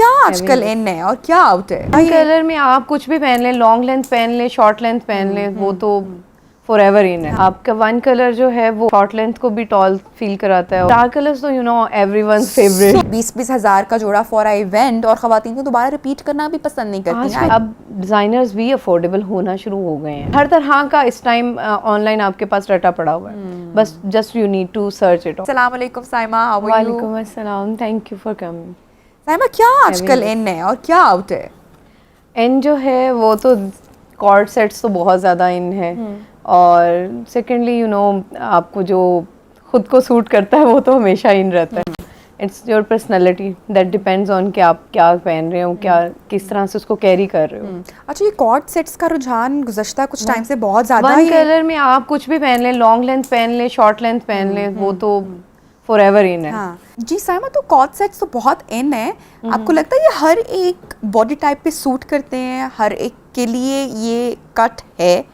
क्या आजकल इन है और क्या आउट है? कलर में आप कुछ भी पहन लें, लॉन्ग लेंथ पहन लें, शॉर्ट लेंथ पहन लें, वो तो फॉरएवर इन है। आपका वन कलर जो है वो शॉर्ट लेंथ को भी टॉल फील कराता है। डार्क कलर्स तो यू नो एवरीवनस फेवरेट। 20-20 हज़ार का जोड़ा फॉर अ इवेंट, और खवातीन को दोबारा रिपीट करना भी पसंद नहीं करती हैं। अब डिजाइनर्स भी अफोर्डेबल होना शुरू हो गए हैं। हर तरह का इस टाइम ऑनलाइन आपके पास रटा पड़ा हुआ है, बस just you need to search it. अस्सलाम वालेकुम साइमा, हाउ आर यू? वालेकुम अस्सलाम, thank you for coming. Saima, क्या आजकल इन है और क्या आउट है? इन जो है वो तो कॉर्ड सेट्स तो बहुत ज़्यादा इन है, और सेकेंडली यू नो आपको जो खुद को सूट करता है वो तो हमेशा इन रहता है। It's your personality that depends on कि आप क्या पहन रहे हो, क्या किस तरह से उसको कैरी कर रहे हो। अच्छा, ये कॉर्ड सेट्स का रुझान गुज़श्ता कुछ टाइम से बहुत ज़्यादा वन कलर में आप कुछ भी पहन लें, लॉन्ग लेंथ पहन लें, शॉर्ट लेंथ पहन लें, वो तो फॉरएवर इन है। हाँ जी साइमा, तो कॉर्ड सेट्स तो बहुत इन है। आपको लगता है ये हर एक बॉडी टाइप पे सूट करते हैं, हर एक के लिए ये कट है?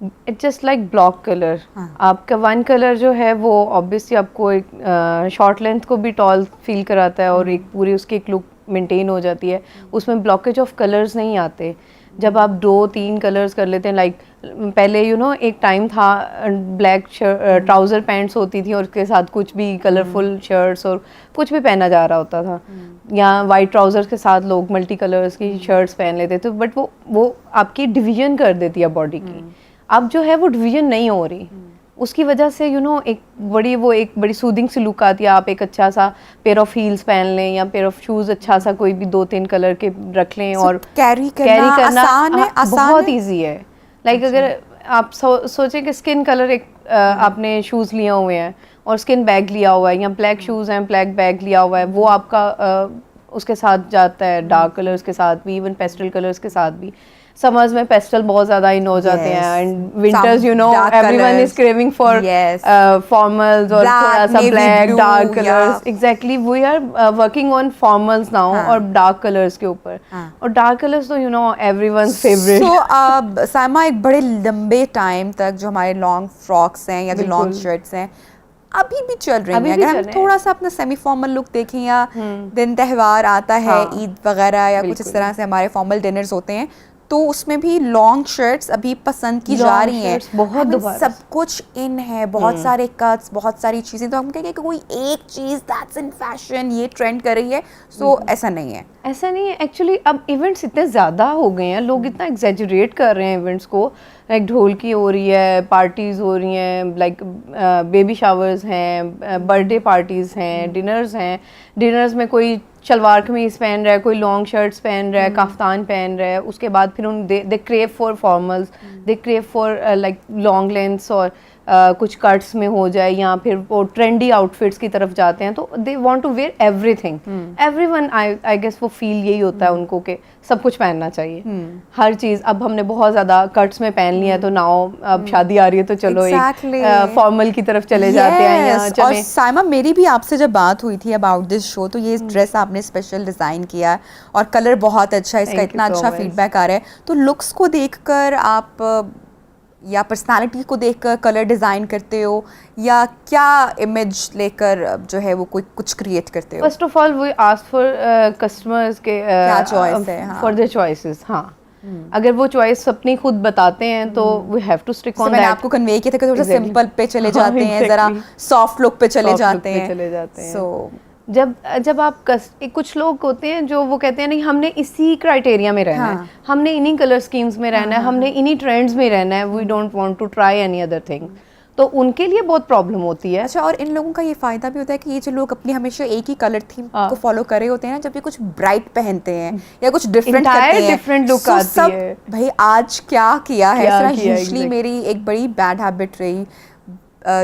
It's just like block colour. आपका वन कलर जो है वो ऑब्वियसली आपको एक शॉर्ट लेंथ को भी टॉल फील कराता है, और एक पूरी उसकी एक लुक मेंटेन हो जाती है। उसमें ब्लॉकेज ऑफ कलर्स नहीं आते जब आप 2-3 कलर्स कर लेते हैं। लाइक पहले यू नो एक टाइम था ब्लैक ट्राउज़र पैंट्स होती थी और उसके साथ कुछ भी कलरफुल शर्ट्स और कुछ भी पहना जा रहा होता था, या वाइट ट्राउज़र्स के साथ लोग मल्टी कलर्स की शर्ट्स पहन लेते थे, बट वो आपकी डिवीजन कर देती है बॉडी की। अब जो है वो डिवीजन नहीं हो रही, उसकी वजह से यू नो एक बड़ी सूदिंग सी लुक आती है। आप एक अच्छा सा पेयर ऑफ हील्स पहन लें या पेयर ऑफ शूज़ अच्छा सा कोई भी 2-3 कलर के रख लें, और कैरी करना आसान है, बहुत ईजी है। लाइक अगर आप सोचें कि स्किन कलर एक आपने शूज़ लिए हुए हैं और स्किन बैग लिया हुआ है, या ब्लैक शूज़ हैं, ब्लैक बैग लिया हुआ है, वो आपका उसके साथ जाता है, डार्क कलर्स के साथ भी, इवन पेस्टल कलर्स के साथ भी। समर्स में पेस्टल बहुत ज़्यादा इन हो जाते हैं, and winters you know everyone is craving for formals और थोड़ा सा black dark colours. Exactly, we are working on formals now और डार्क कलर्स के ऊपर, और डार्क कलर्स तो you know everyone's favourite. So Saima, एक बड़े लंबे टाइम तक जो हमारे लॉन्ग फ्रॉक्स हैं या जो लॉन्ग शर्ट्स हैं अभी भी चल रही हैं। अगर हम थोड़ा सा अपना सेमी फॉर्मल लुक देखें, या दिन त्यौहार आता है, ईद वगैरह या कुछ इस तरह से हमारे फॉर्मल डिनर्स होते हैं, तो उसमें भी लॉन्ग शर्ट्स अभी पसंद की जा रही हैं। बहुत सब कुछ इन है, बहुत सारे कट्स, बहुत सारी चीज़ें। तो हम कहेंगे कि कोई एक चीज़ दैट्स इन फैशन, ये ट्रेंड कर रही है, सो ऐसा नहीं है। ऐसा नहीं है एक्चुअली। अब इवेंट्स इतने ज़्यादा हो गए हैं, लोग इतना एग्जैजरेट कर रहे हैं इवेंट्स को। लाइक ढोलकी हो रही है, पार्टीज़ हो रही हैं, लाइक बेबी शावर्स हैं, बर्थडे पार्टीज़ हैं, डिनर्स हैं। डिनर्स में कोई शलवार कमीज़ पहन रहा है, कोई लॉन्ग शर्ट्स पहन रहा है, काफ्तान पहन रहा है। उसके बाद फिर they crave for formals, they crave for like long lengths, और कुछ कट्स में हो जाए, या फिर वो ट्रेंडी आउटफिट्स की तरफ जाते हैं। तो they want to wear everything. Everyone I guess वो फील यही होता है उनको कि सब कुछ पहनना चाहिए, हर चीज़। अब हमने बहुत ज़्यादा कट्स में पहन लिया है, तो नाउ अब शादी आ रही है तो चलो एक फॉर्मल की तरफ चले जाते हैं। और साइमा, मेरी भी आपसे जब बात हुई थी अबाउट दिस शो, तो ये ड्रेस आपने स्पेशल डिज़ाइन किया और कलर बहुत अच्छा है, इसका इतना अच्छा फीडबैक आ रहा है। तो लुक्स को देखकर आप या पर्सनालिटी को देखकर कलर डिज़ाइन करते हो, या क्या इमेज लेकर जो है वो कोई कुछ क्रिएट करते हो? First of all we ask for customers के क्या चॉइस है, फॉर देयर चॉइसेस। हाँ, अगर वो चॉइस अपनी खुद बताते हैं तो we have to stick on that. मैंने आपको कन्वे किया था कि थोड़ा सिंपल पे चले जाते हैं, ज़रा सॉफ्ट लुक पे चले जाते हैं। सो जब आप कुछ लोग होते हैं जो वो कहते हैं नहीं, हमने इसी क्राइटेरिया में रहना है, हमने इन्हीं कलर स्कीम्स में रहना है, हमने इन्हीं ट्रेंड्स में रहना है, we don't want to try any other thing, तो उनके लिए बहुत प्रॉब्लम होती है। अच्छा, और इन लोगों का ये फ़ायदा भी होता है कि ये जो लोग अपनी हमेशा एक ही कलर थीम को फॉलो कर रहे होते हैं ना, जब ये कुछ ब्राइट पहनते हैं या कुछ डिफरेंट करते हैं, डिफरेंट लुक आती है। भाई आज क्या किया है? यूजुअली मेरी एक बड़ी बैड हैबिट रही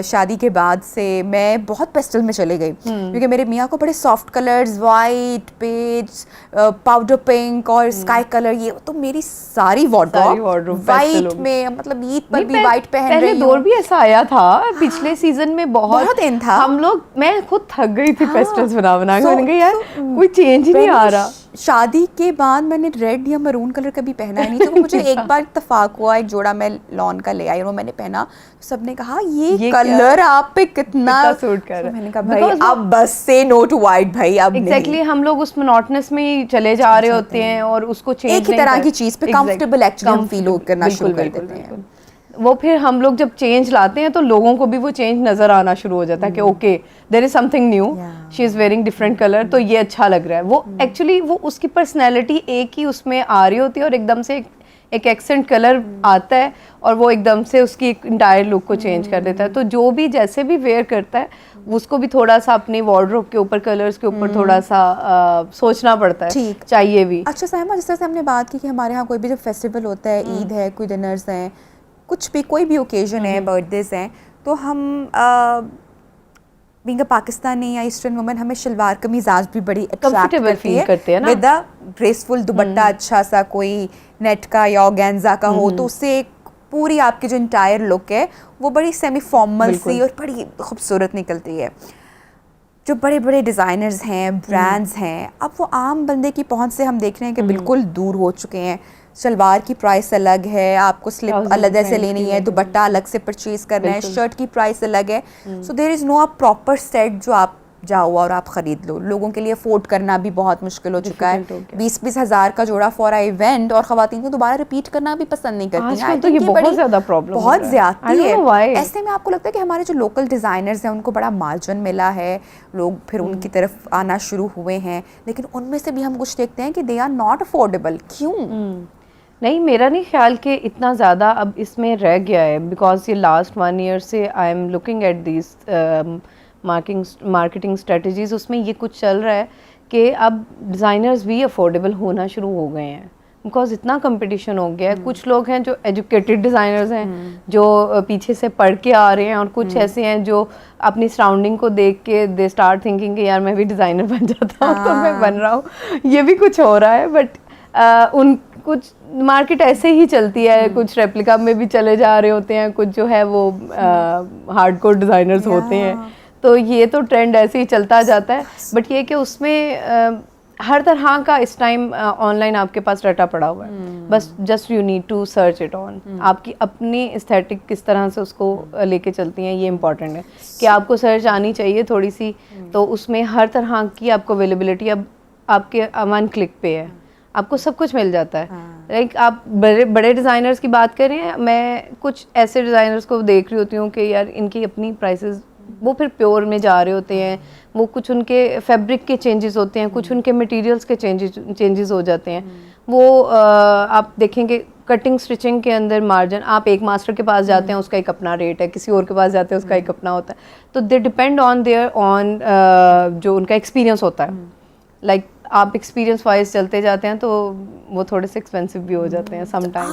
शादी के बाद से, मैं बहुत पेस्टल में चले गई, क्योंकि मेरे मियाँ को बड़े soft colours, white, page, powder pink और स्काई कलर, ये तो मेरी सारी वार्डरोब वाइट में, मतलब ईद पर भी वाइट पहन रही हूं। दौर भी ऐसा आया था पिछले सीजन में, बहुत इन था। हम लोग, मैं खुद थक गई थी पेस्टल्स बना के, मैंने कहा यार कोई चेंज ही नहीं आ रहा। शादी के बाद मैंने रेड या मरून कलर कभी पहना ही नहीं, तो मुझे एक बार इत्तेफाक हुआ, एक जोड़ा मैं लॉन का ले आई और मैंने पहना, तो सबने कहा ये कलर आप पे कितना सूट कर रहा है। मैंने कहा भाई अब बस से नो टू वाइट भाई, अब एग्जैक्टली हम लोग उस मोनोटोनस में ही चले जा रहे होते हैं और उसको चेंज एक ही तरह की चीज पे कंफर्टेबल एक्चुअली हम फील करना शुरू कर देते हैं। वो फिर हम लोग जब चेंज लाते हैं तो लोगों को भी वो चेंज नजर आना शुरू हो जाता है कि okay there is something new, she is wearing different colour, तो ये अच्छा लग रहा है। वो एक्चुअली वो उसकी पर्सनैलिटी एक ही उसमें आ रही होती है और एकदम से एक एक्सेंट कलर आता है और वो एकदम से उसकी एक इंटायर लुक को चेंज कर देता है। तो जो भी जैसे भी वेयर करता है उसको भी थोड़ा सा अपनी वार्डरोब के ऊपर, कलर्स के ऊपर थोड़ा सा सोचना पड़ता है, ठीक चाहिए भी। अच्छा साइमा, जिस तरह से हमने बात की कि हमारे यहाँ कोई भी जब फेस्टिवल होता है, ईद है, कोई डिनर्स हैं, कुछ भी कोई भी ओकेजन है, बर्थडेज हैं, तो हम बीइंग अ पाकिस्तानी या ईस्टर्न वुमन हमें शलवार कमीज आज भी बड़ी कंफर्टेबल फील करते हैं ना, विद अ ग्रेसफुल दुपट्टा अच्छा सा, कोई नेट का या ऑर्गेन्जा का हो, तो उससे पूरी आपकी जो इंटायर लुक है वो बड़ी सेमी फॉर्मल सी और बड़ी खूबसूरत निकलती है। जो बड़े बड़े डिज़ाइनर्स हैं, ब्रांड्स हैं, अब वो आम बंदे की पहुंच से हम देख रहे हैं कि बिल्कुल दूर हो चुके हैं। शलवार की प्राइस अलग है, आपको स्लिप अलग से लेनी है, दुपट्टा अलग से परचेज करना है, शर्ट की प्राइस अलग है। So there is no a proper set जो आप जाओ और आप ख़रीद लो। लोगों के लिए अफोर्ड करना भी बहुत मुश्किल हो चुका है। 20-20 हज़ार का जोड़ा फॉर आई इवेंट, और ख़वातीन को दोबारा रिपीट करना भी पसंद नहीं करती हैं। तो ये बहुत ज़्यादा प्रॉब्लम, बहुत ज़्यादा है। ऐसे में आपको लगता है कि हमारे जो लोकल डिज़ाइनर्स हैं उनको बड़ा मार्जिन मिला है, लोग फिर उनकी तरफ आना शुरू हुए हैं, लेकिन उनमें से भी हम कुछ देखते हैं कि दे आर नॉट अफोर्डेबल। क्यों? नहीं, मेरा नहीं ख्याल कि इतना ज़्यादा अब इसमें रह गया है, बिकॉज ये लास्ट 1 ईयर से I am looking at this marketing strategies, उसमें ये कुछ चल रहा है कि अब डिज़ाइनर्स भी अफोर्डेबल होना शुरू हो गए हैं, बिकॉज इतना कंपटीशन हो गया है। कुछ लोग हैं जो एजुकेटेड डिज़ाइनर्स हैं, जो पीछे से पढ़ के आ रहे हैं, और कुछ ऐसे हैं जो अपनी सराउंडिंग को देख के दे स्टार्ट थिंकिंग कि यार मैं भी डिज़ाइनर बन जाता हूँ, तो मैं बन रहा हूँ। ये भी कुछ हो रहा है, बट उन कुछ मार्केट ऐसे ही चलती है, कुछ रेप्लिका में भी चले जा रहे होते हैं, कुछ जो है वो हार्डकोर डिज़ाइनर्स होते हैं, तो ये तो ट्रेंड ऐसे ही चलता जाता है। बट ये कि उसमें हर तरह का इस टाइम ऑनलाइन आपके पास डाटा पड़ा हुआ है, बस just you need to search it on. आपकी अपनी एस्थेटिक किस तरह से उसको लेके चलती हैं, ये इंपॉर्टेंट है कि आपको सर्च आनी चाहिए थोड़ी सी, तो उसमें हर तरह की आपको अवेलेबिलिटी अब आपके 1 क्लिक पे है, आपको सब कुछ मिल जाता है। लाइक आप बड़े डिज़ाइनर्स की बात कर रहे हैं, मैं कुछ ऐसे डिज़ाइनर्स को देख रही होती हूँ कि यार इनकी अपनी प्राइसेस, वो फिर प्योर में जा रहे होते हैं, वो कुछ उनके फैब्रिक के चेंजेस होते हैं, कुछ उनके मटेरियल्स के चेंजेस हो जाते हैं। वो आप देखेंगे कटिंग स्टिचिंग के अंदर मार्जिन, आप एक मास्टर के पास जाते हैं उसका एक अपना रेट है, किसी और के पास जाते हैं उसका एक अपना होता है, तो दे डिपेंड ऑन जो उनका एक्सपीरियंस होता है। लाइक आप एक्सपीरियंस वाइज चलते जाते हैं तो वो थोड़े से एक्सपेंसिव भी हो जाते हैं सम टाइम।